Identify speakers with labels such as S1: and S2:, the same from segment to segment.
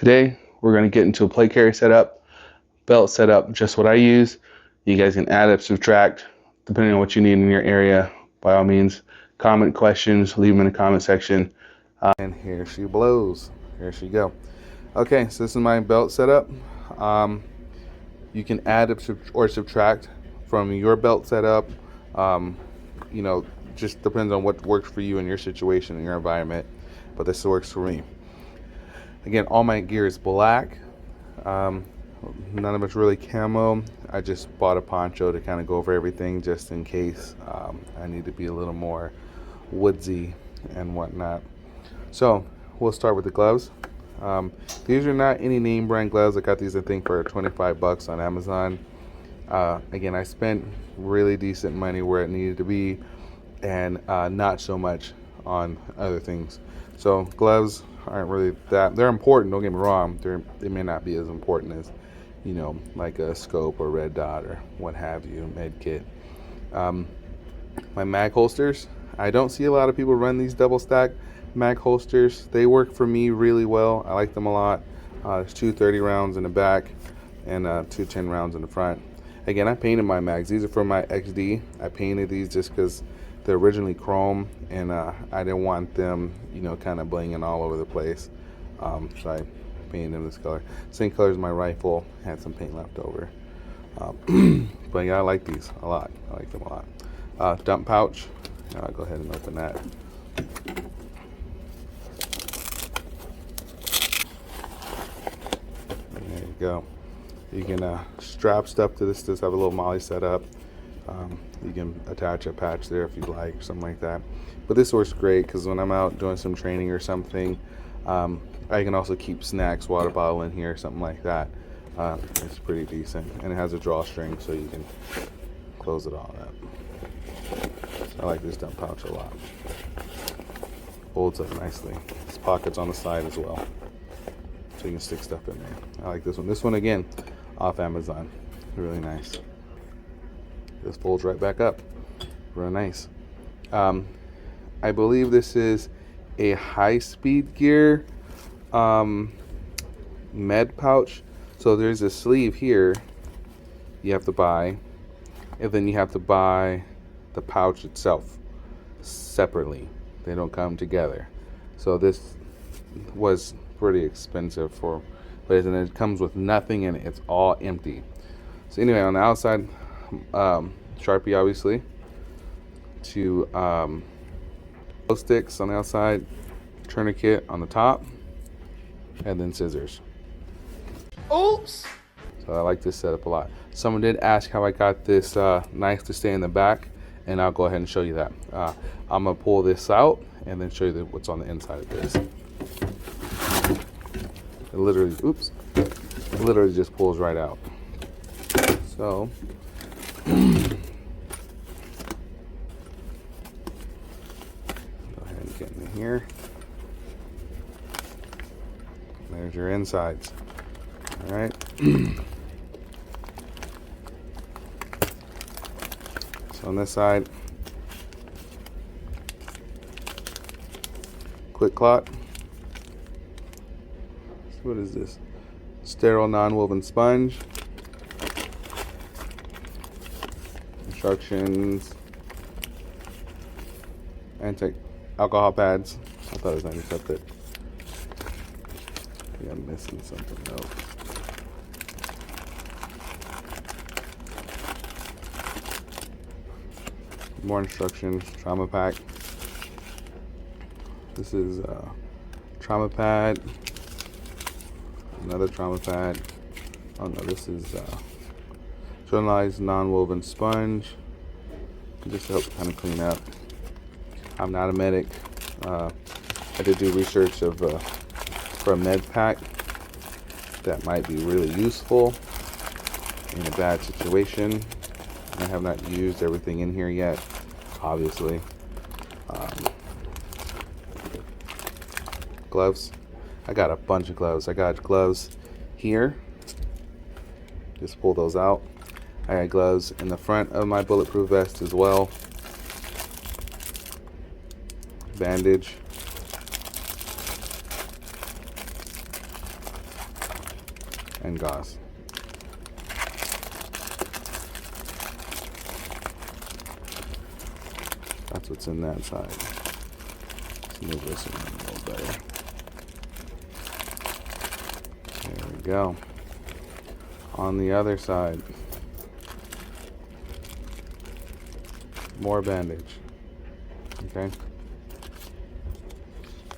S1: Today, we're going to get into a plate carrier setup, belt setup, just what I use. You guys can add up, subtract, depending on what you need in your area. By all means, comment questions, leave them in the comment section. And here she blows. Here she go. Okay, so this is my belt setup. You can add up or subtract from your belt setup. You know, just depends on what works for you in your situation, in your environment. But this works for me. Again, all my gear is black. None of it's really camo. I just bought a poncho to kind of go over everything just in case I need to be a little more woodsy and whatnot. So we'll start with the gloves. These are not any name brand gloves. I got these, I think, for 25 bucks on Amazon. Again, I spent really decent money where it needed to be and not so much on other things. So gloves aren't really that, they're important, don't get me wrong. They may not be as important as, you know, like a scope or red dot or what have you, med kit. My mag holsters, I don't see a lot of people run these double stack mag holsters. They work for me really well. I like them a lot. There's two 30 rounds in the back and two 10 rounds in the front. Again, I painted my mags. These are for my XD. I painted these just because they're originally chrome and I didn't want them, you know, kind of blinging all over the place. So I painted them this color. Same color as my rifle. Had some paint left over. But yeah, I like these a lot. I like them a lot. Dump pouch. I'll go ahead and open that. There you go. You can strap stuff to this. Does have a little molly set up. You can attach a patch there if you'd like, or something like that. But this works great because when I'm out doing some training or something, I can also keep snacks, water bottle in here, something like that. It's pretty decent, and it has a drawstring so you can close it all up. I like this dump pouch a lot. Folds up nicely. There's pockets on the side as well, so you can stick stuff in there. I like this one. This one, again, off Amazon. Really nice. This folds right back up. Real nice. I believe this is a high-speed gear med pouch. So there's a sleeve here you have to buy, and then you have to buy the pouch itself separately. They don't come together. So this was pretty expensive for, but then it comes with nothing in it. It's all empty. So anyway, on the outside, Sharpie obviously, two glow sticks on the outside, tourniquet on the top, and then scissors. Oops! So I like this setup a lot. Someone did ask how I got this knife to stay in the back, and I'll go ahead and show you that. I'm gonna pull this out and then show you what's on the inside of this. It literally, oops, it literally just pulls right out. So, go ahead and get in here. There's your insides. All right. So on this side, quick clot. What is this? Sterile non-woven sponge. Instructions. Anti-alcohol pads. I thought it was antiseptic. I think I'm missing something else. More instructions. Trauma pack. This is trauma pad. Another trauma pad. Oh no, this is sterilized non-woven sponge. Just to help kind of clean up. I'm not a medic. I did do research for a med pack that might be really useful in a bad situation. I have not used everything in here yet, obviously. Gloves. I got a bunch of gloves. I got gloves here. Just pull those out. I got gloves in the front of my bulletproof vest as well. Bandage. and gauze. That's what's in that side. Let's move this in a little better. There we go. On the other side, more bandage. Okay.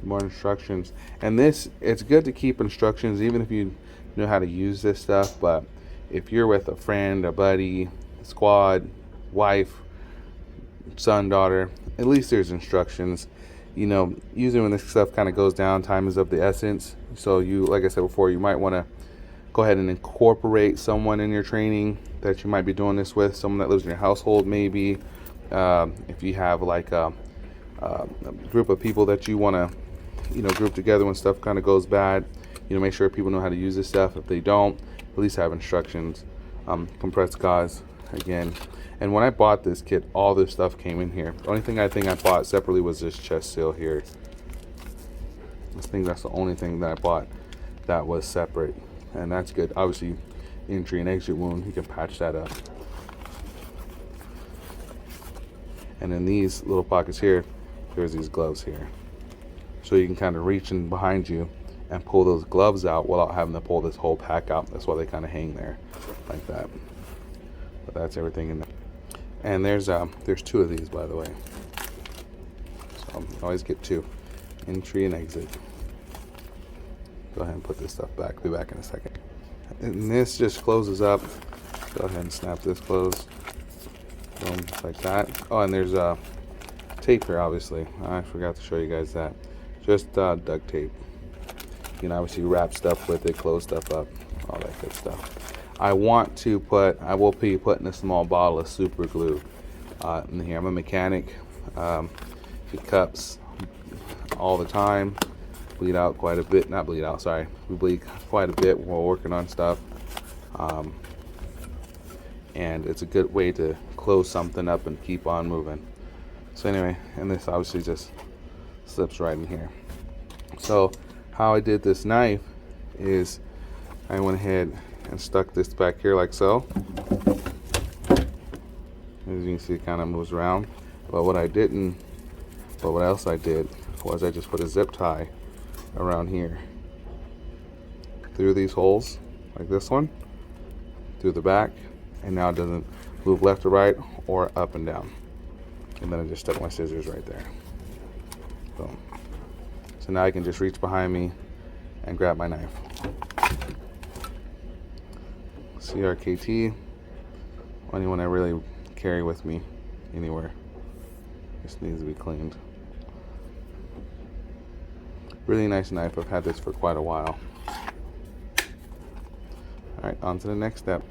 S1: More instructions. And this, it's good to keep instructions even if you know how to use this stuff, but if you're with a friend, a buddy, squad, wife, son, daughter, at least there's instructions. You know, usually when this stuff kind of goes down, time is of the essence. So you, like I said before, you might want to go ahead and incorporate someone in your training that you might be doing this with, someone that lives in your household maybe. If you have like a group of people that you want to, you know, group together when stuff kind of goes bad, you know, make sure people know how to use this stuff. If they don't, at least have instructions. Compressed gauze again. And when I bought this kit, all this stuff came in here. The only thing I think I bought separately was this chest seal here. I think that's the only thing that I bought that was separate, and that's good. Obviously, entry and exit wound, you can patch that up. And in these little pockets here, there's these gloves here. So you can kind of reach in behind you and pull those gloves out without having to pull this whole pack out. That's why they kind of hang there like that. But that's everything in there. And there's two of these, by the way. So you always get two, entry and exit. Go ahead and put this stuff back. Be back in a second. And this just closes up. Go ahead and snap this closed. Boom, just like that. Oh, and there's tape here, obviously. I forgot to show you guys that. Just duct tape. You can obviously wrap stuff with it, close stuff up, all that good stuff. I will be putting a small bottle of super glue in here. I'm a mechanic. It cups all the time. Bleed out quite a bit. Not bleed out, sorry. We bleed quite a bit while working on stuff. And it's a good way to close something up and keep on moving. So anyway, and this obviously just slips right in here. So how I did this knife is I went ahead and stuck this back here like so. As you can see, it kind of moves around. But what else I did was I just put a zip tie around here through these holes, like this one, through the back, and now it doesn't move left or right or up and down. And then I just stuck my scissors right there. Boom. So now I can just reach behind me and grab my knife. CRKT, only one I really carry with me anywhere. Just needs to be cleaned. Really nice knife. I've had this for quite a while. Alright, on to the next step.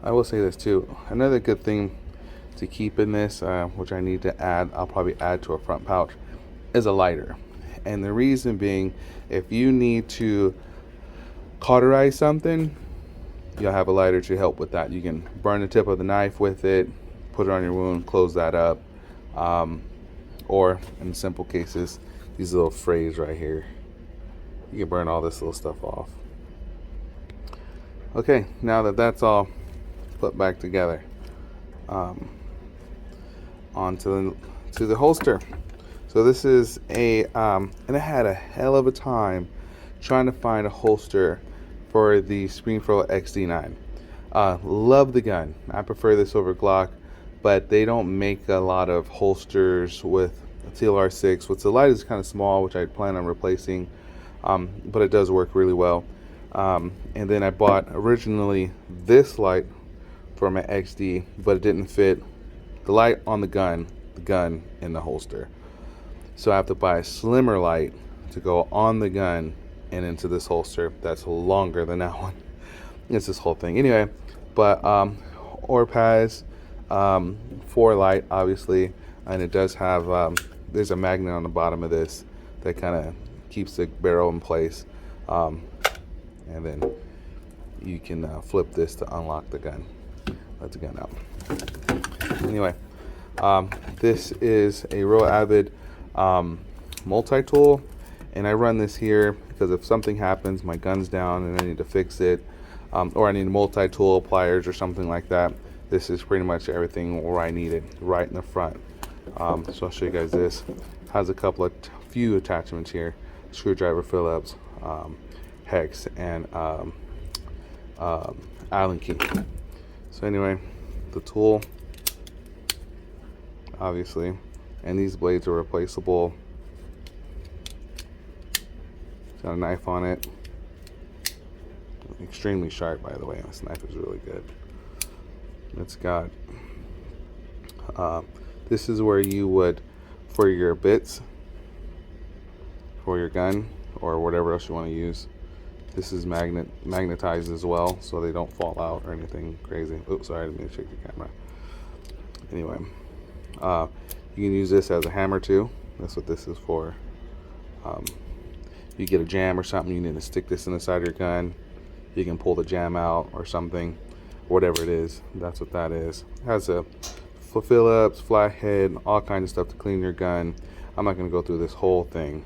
S1: I will say this too. Another good thing to keep in this, which I need to add, I'll probably add to a front pouch, is a lighter. And the reason being, if you need to cauterize something, you'll have a lighter to help with that. You can burn the tip of the knife with it, put it on your wound, close that up. Or in simple cases, these little frays right here, you can burn all this little stuff off. Okay, now that that's all put back together, on to the holster. So this is and I had a hell of a time trying to find a holster for the ScreenPro XD9. Love the gun. I prefer this over Glock, but they don't make a lot of holsters with TLR6. What's the light is kind of small, which I plan on replacing, but it does work really well. And then I bought originally this light for my XD, but it didn't fit the light on the gun in the holster. So I have to buy a slimmer light to go on the gun and into this holster that's longer than that one. It's this whole thing. Anyway, but Orpaz 4 light, obviously, and it does have, there's a magnet on the bottom of this that kind of keeps the barrel in place. And then you can flip this to unlock the gun. Let the gun out. Anyway, this is a Real Avid multi-tool, and I run this here because if something happens, my gun's down and I need to fix it, or I need multi-tool pliers or something like that. This is pretty much everything where I need it, right in the front. So I'll show you guys this. Has a couple of few attachments here: screwdriver, Phillips, hex, and Allen key. So anyway, the tool, obviously, and these blades are replaceable. It's got a knife on it. Extremely sharp, by the way. This knife is really good. It's got this is where you would, for your bits for your gun or whatever else you want to use. This is magnetized as well, so they don't fall out or anything crazy. Oops, sorry, I didn't mean to shake the camera. Anyway, you can use this as a hammer too. That's what this is for. You get a jam or something, you need to stick this in the side of your gun. You can pull the jam out or something, whatever it is. That's what that is. It has a Phillips, flathead, all kinds of stuff to clean your gun. I'm not going to go through this whole thing,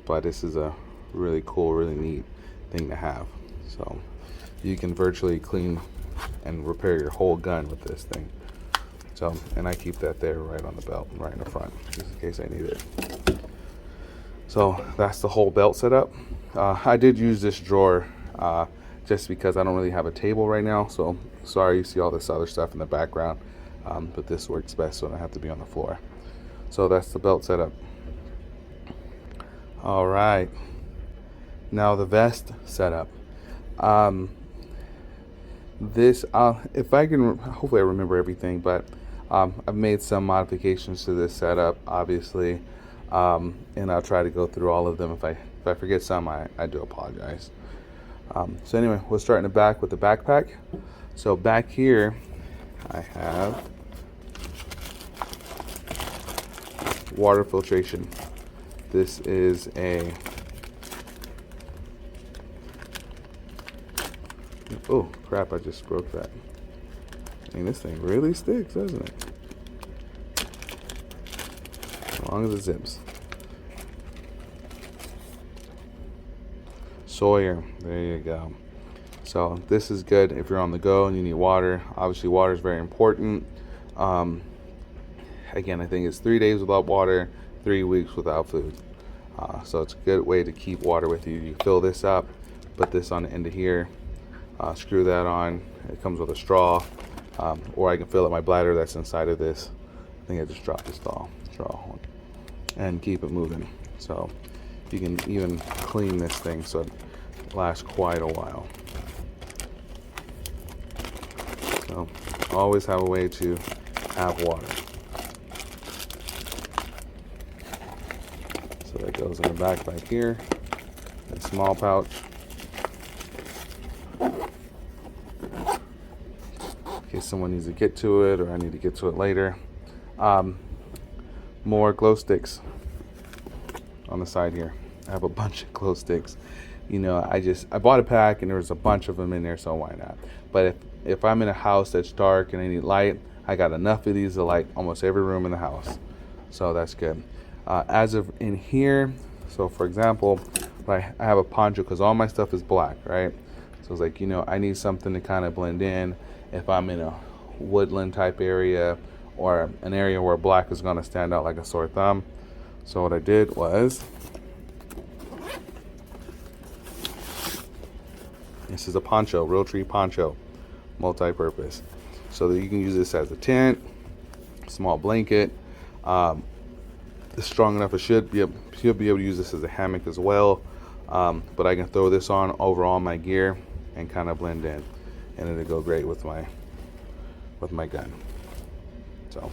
S1: but this is a really cool, really neat thing to have. So you can virtually clean and repair your whole gun with this thing. So, and I keep that there right on the belt, right in the front, just in case I need it. So that's the whole belt setup. I did use this drawer just because I don't really have a table right now. So sorry you see all this other stuff in the background, but this works best so I don't have to be on the floor. So that's the belt setup. All right, now the vest setup. This, if I can, hopefully I remember everything, but I've made some modifications to this setup, obviously, and I'll try to go through all of them. If I forget some, I do apologize. So anyway, we'll start in the back with the backpack. So back here, I have water filtration. This is a, oh crap, I just broke that. I mean, this thing really sticks, doesn't it? As long as it zips. Sawyer, there you go. So this is good if you're on the go and you need water. Obviously water is very important. Again, I think it's 3 days without water, 3 weeks without food. So it's a good way to keep water with you. You fill this up, put this on the end of here, screw that on. It comes with a straw, or I can fill up my bladder that's inside of this. I think I just dropped the straw and keep it moving. So you can even clean this thing so it lasts quite a while. So always have a way to have water. So that goes in the backpack here, a small pouch. In case someone needs to get to it or I need to get to it later. More glow sticks on the side here. I have a bunch of glow sticks. You know, I bought a pack and there was a bunch of them in there, so why not? But if I'm in a house that's dark and I need light, I got enough of these to light almost every room in the house. So that's good. As of in here, so for example, I have a poncho because all my stuff is black, right? So it's like, you know, I need something to kind of blend in if I'm in a woodland type area or an area where black is going to stand out like a sore thumb. So what I did was, this is a poncho, Realtree poncho, multi-purpose. So that you can use this as a tent, small blanket. It's strong enough, it should be able to use this as a hammock as well. But I can throw this on over all my gear and kind of blend in, and it'll go great with my gun. So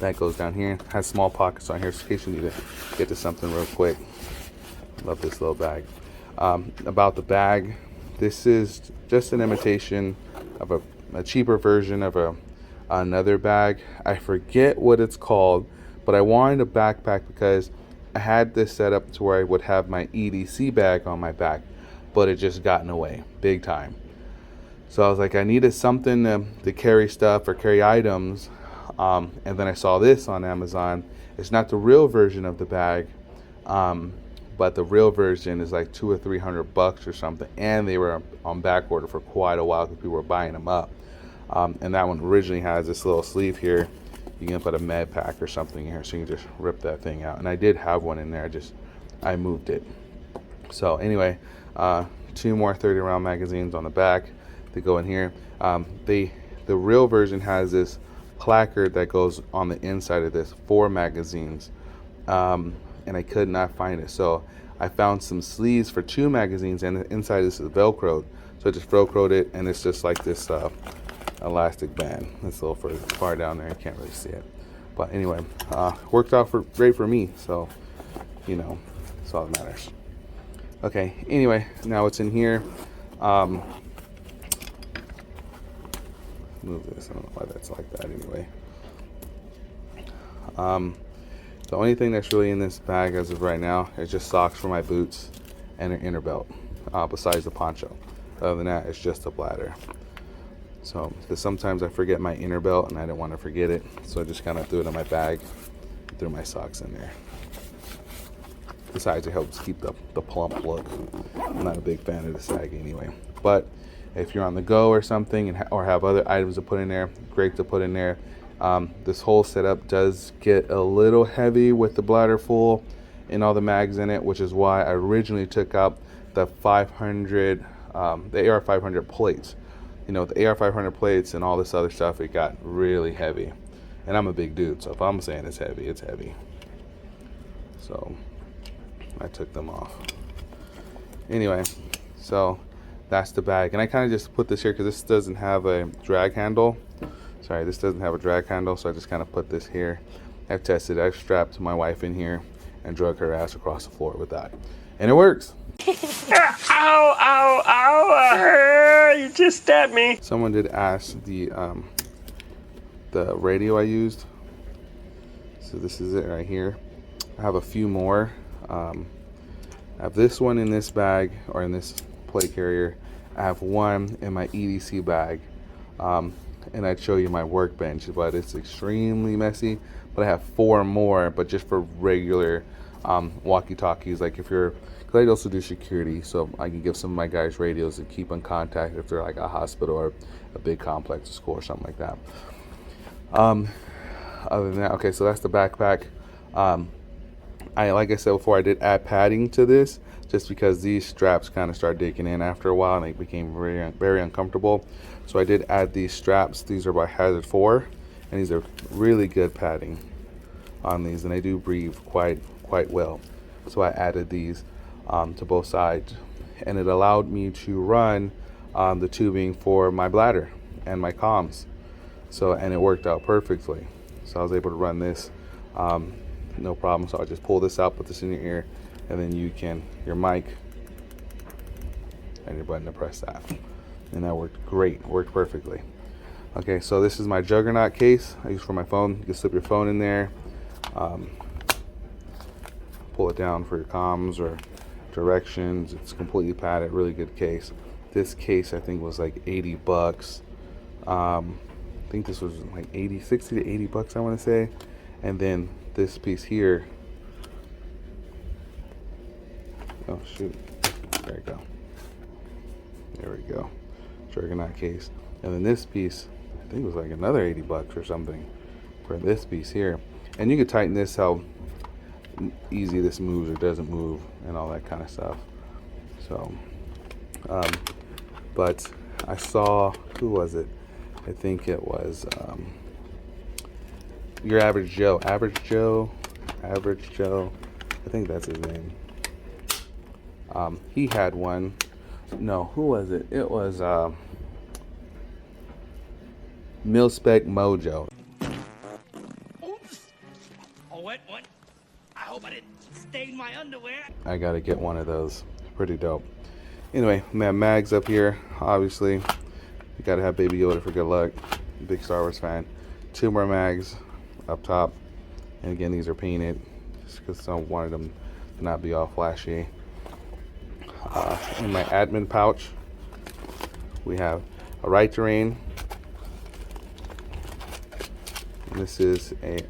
S1: that goes down here. It has small pockets on here, so in case you need to get to something real quick. Love this little bag. About the bag, this is just an imitation of a cheaper version of another bag. I forget what it's called, but I wanted a backpack because I had this set up to where I would have my EDC bag on my back, but it just got in the way big time. So I was like, I needed something to carry stuff or carry items. And then I saw this on Amazon. It's not the real version of the bag, but the real version is like $200 or $300 or something, and they were on back order for quite a while because people were buying them up. And that one originally has this little sleeve here. You can put a med pack or something here, so you can just rip that thing out. And I did have one in there, I moved it. So anyway, 2 more 30 round magazines on the back to go in here. The real version has this placard that goes on the inside of this, 4 magazines, and I could not find it. So I found some sleeves for 2 magazines, and the inside this is velcroed. So I just velcroed it, and it's just like this elastic band. It's a little far down there, you can't really see it. But anyway, worked out great for me, so you know, that's all that matters. Okay, anyway, now what's in here. Move this, I don't know why that's like that anyway. The only thing that's really in this bag as of right now is just socks for my boots and an inner belt, besides the poncho. Other than that, it's just a bladder. So, because sometimes I forget my inner belt and I didn't want to forget it, so I just kind of threw it in my bag, threw my socks in there. Besides, it helps keep the plump look. I'm not a big fan of the sag anyway. But if you're on the go or something, or have other items to put in there, great to put in there. This whole setup does get a little heavy with the bladder full and all the mags in it, which is why I originally took out the 500, the AR500 plates. You know, the AR500 plates and all this other stuff, it got really heavy. And I'm a big dude, so if I'm saying it's heavy, it's heavy. So I took them off. Anyway, so that's the bag. And I kind of just put this here because this doesn't have a drag handle. Sorry, this doesn't have a drag handle, so I just kind of put this here. I've tested it. I've strapped my wife in here and drug her ass across the floor with that. And it works.
S2: Ow, ow, ow, you just stabbed me.
S1: Someone did ask the radio I used. So this is it right here. I have a few more. I have this one in this bag, or in this plate carrier. I have one in my EDC bag. And I'd show you my workbench, but it's extremely messy. But I have 4 more, but just for regular walkie-talkies. Like if you're, because I also do security, so I can give some of my guys radios to keep in contact if they're like a hospital or a big complex, a school or something like that. Other than that, okay, so that's the backpack. Like I said before, I did add padding to this just because these straps kind of started digging in after a while and they became very, very uncomfortable. So I did add these straps. These are by Hazard 4, and these are really good padding on these, and they do breathe quite well. So I added these to both sides, and it allowed me to run the tubing for my bladder and my comms. So, and it worked out perfectly. So I was able to run this no problem. So I just pull this out, put this in your ear, and then you can, your mic and your button to press that. And that worked great, worked perfectly. Okay, so this is my Juggernaut case I use for my phone. You can slip your phone in there, pull it down for your comms or directions. It's completely padded, really good case. This case I think was like $80. I think this was like 60 to 80 bucks, I want to say. And then this piece here, oh shoot, there we go, there we go, Juggernaut case. And then this piece, I think it was like another 80 bucks or something for this piece here. And you can tighten this how easy this moves or doesn't move and all that kind of stuff. So but I saw, who was it? I think it was your Average Joe. Average Joe. I think that's his name. He had one. No, who was it? It was Mil-Spec Mojo.
S2: Oops. Oh, what? I hope I didn't stain my underwear.
S1: I gotta get one of those. Pretty dope. Anyway, we have mags up here. Obviously, you gotta have Baby Yoda for good luck. Big Star Wars fan. 2 more mags up top, and again these are painted just because I wanted them to not be all flashy. In my admin pouch we have a Right Terrain. This is a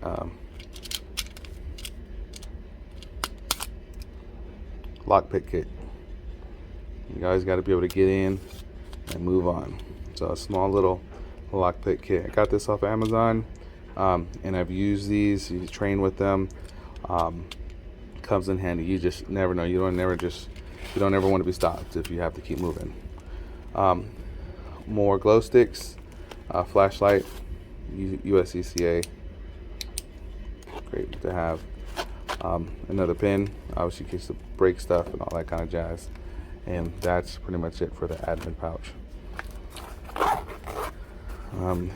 S1: lockpick kit. You guys got to be able to get in and move on. So a small little lockpick kit. I got this off Amazon, and I've used these. You train with them. Comes in handy. You just never know. You don't ever want to be stopped if you have to keep moving. More glow sticks, flashlight, USCCA. Great to have. Another pin, obviously in case to break stuff and all that kind of jazz. And that's pretty much it for the admin pouch. I'm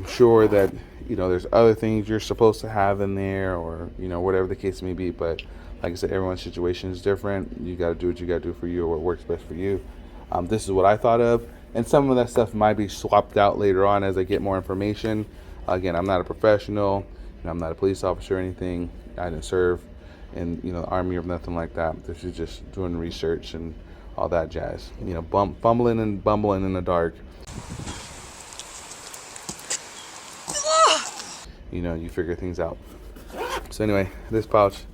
S1: sure that there's other things you're supposed to have in there, or whatever the case may be, but like I said, everyone's situation is different. You got to do what you got to do for you, or what works best for you. This is what I thought of, and some of that stuff might be swapped out later on as I get more information. Again, I'm not a professional, I'm not a police officer or anything. I didn't serve in the Army or nothing like that. This is just doing research and all that jazz. Fumbling and bumbling in the dark. You figure things out. So anyway, this pouch,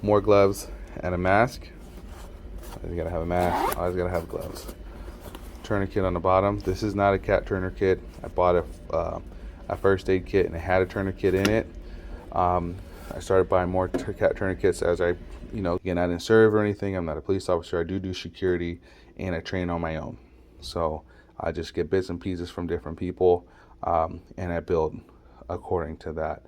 S1: more gloves and a mask. You gotta have a mask. Always gotta have gloves. Tourniquet on the bottom. This is not a cat tourniquet. I bought a first aid kit and it had a tourniquet in it. I started buying more cat tourniquets as I, again, I didn't serve or anything. I'm not a police officer. I do security, and I train on my own. So I just get bits and pieces from different people, and I build according to that.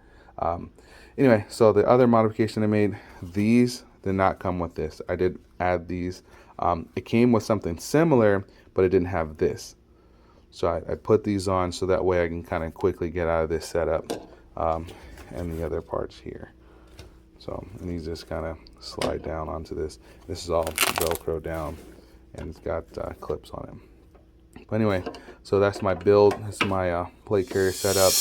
S1: Anyway, so the other modification I made, these did not come with this. I did add these. It came with something similar, but it didn't have this. So I put these on so that way I can kind of quickly get out of this setup, and the other parts here. So, and these just kind of slide down onto this. This is all Velcro down, and it's got clips on it. But anyway, so that's my build. This is my plate carrier setup.